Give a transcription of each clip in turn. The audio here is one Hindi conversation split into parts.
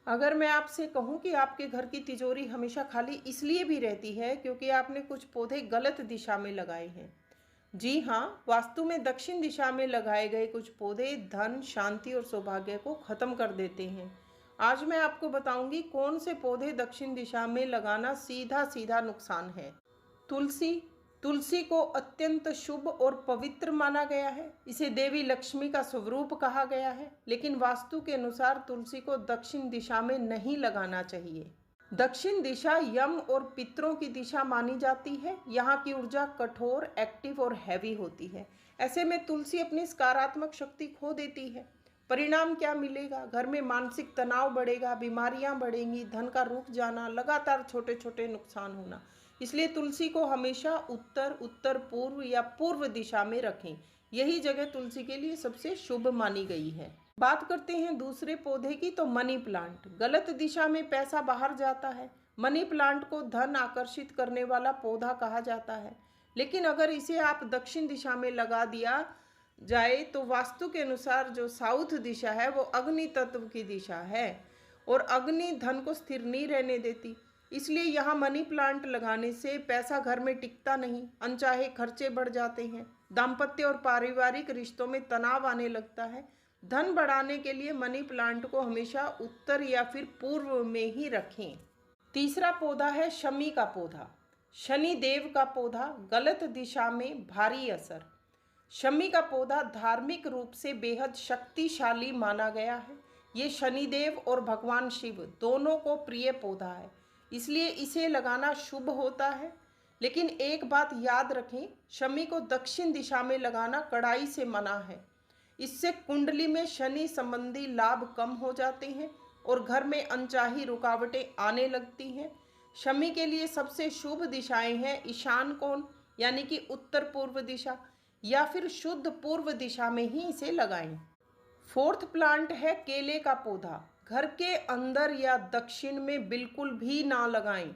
अगर मैं आपसे कहूं कि आपके घर की तिजोरी हमेशा खाली इसलिए भी रहती है क्योंकि आपने कुछ पौधे गलत दिशा में लगाए हैं। जी हाँ, वास्तु में दक्षिण दिशा में लगाए गए कुछ पौधे धन, शांति और सौभाग्य को खत्म कर देते हैं। आज मैं आपको बताऊंगी कौन से पौधे दक्षिण दिशा में लगाना सीधा सीधा नुकसान है। तुलसी। तुलसी को अत्यंत शुभ और पवित्र माना गया है। इसे देवी लक्ष्मी का स्वरूप कहा गया है, लेकिन वास्तु के अनुसार तुलसी को दक्षिण दिशा में नहीं लगाना चाहिए। दक्षिण दिशा यम और पितरों की दिशा मानी जाती है। यहाँ की ऊर्जा कठोर, एक्टिव और हैवी होती है। ऐसे में तुलसी अपनी सकारात्मक शक्ति खो देती है। परिणाम क्या मिलेगा? घर में मानसिक तनाव बढ़ेगा, बीमारियां बढ़ेंगी, धन का रुक जाना, लगातार छोटे छोटे नुकसान होना। इसलिए तुलसी को हमेशा उत्तर, उत्तर पूर्व या पूर्व दिशा में रखें। यही जगह तुलसी के लिए सबसे शुभ मानी गई है। बात करते हैं दूसरे पौधे की, तो मनी प्लांट। गलत दिशा में पैसा बाहर जाता है। मनी प्लांट को धन आकर्षित करने वाला पौधा कहा जाता है, लेकिन अगर इसे आप दक्षिण दिशा में लगा दिया जाए तो वास्तु के अनुसार जो साउथ दिशा है वो अग्नि तत्व की दिशा है, और अग्नि धन को स्थिर नहीं रहने देती। इसलिए यहाँ मनी प्लांट लगाने से पैसा घर में टिकता नहीं, अनचाहे खर्चे बढ़ जाते हैं, दाम्पत्य और पारिवारिक रिश्तों में तनाव आने लगता है। धन बढ़ाने के लिए मनी प्लांट को हमेशा उत्तर या फिर पूर्व में ही रखें। तीसरा पौधा है शमी का पौधा। शनि देव का पौधा, गलत दिशा में भारी असर। शमी का पौधा धार्मिक रूप से बेहद शक्तिशाली माना गया है। ये शनिदेव और भगवान शिव दोनों को प्रिय पौधा है, इसलिए इसे लगाना शुभ होता है। लेकिन एक बात याद रखें, शमी को दक्षिण दिशा में लगाना कड़ाई से मना है। इससे कुंडली में शनि संबंधी लाभ कम हो जाते हैं और घर में अनचाही रुकावटें आने लगती हैं। शमी के लिए सबसे शुभ दिशाएं हैं ईशान कोण यानी कि उत्तर पूर्व दिशा, या फिर शुद्ध पूर्व दिशा में ही इसे लगाएं। फोर्थ प्लांट है केले का पौधा। घर के अंदर या दक्षिण में बिल्कुल भी ना लगाएं।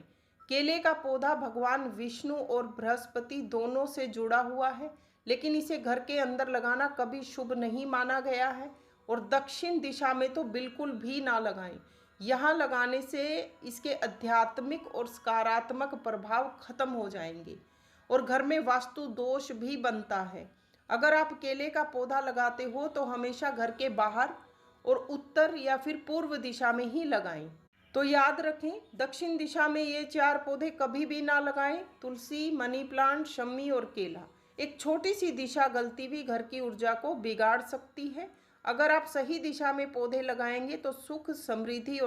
केले का पौधा भगवान विष्णु और बृहस्पति दोनों से जुड़ा हुआ है, लेकिन इसे घर के अंदर लगाना कभी शुभ नहीं माना गया है, और दक्षिण दिशा में तो बिल्कुल भी ना लगाएं। यहाँ लगाने से इसके आध्यात्मिक और सकारात्मक प्रभाव खत्म हो जाएंगे और घर में वास्तु दोष भी बनता है। अगर आप केले का पौधा लगाते हो तो हमेशा घर के बाहर और उत्तर या फिर पूर्व दिशा में ही लगाएं। तो याद रखें, दक्षिण दिशा में ये 4 पौधे कभी भी ना लगाएं: तुलसी, मनी प्लांट, शमी और केला। एक छोटी सी दिशा गलती भी घर की ऊर्जा को बिगाड़ सकती है। अगर आप सही दिशा में पौधे लगाएंगे तो सुख, समृद्धि और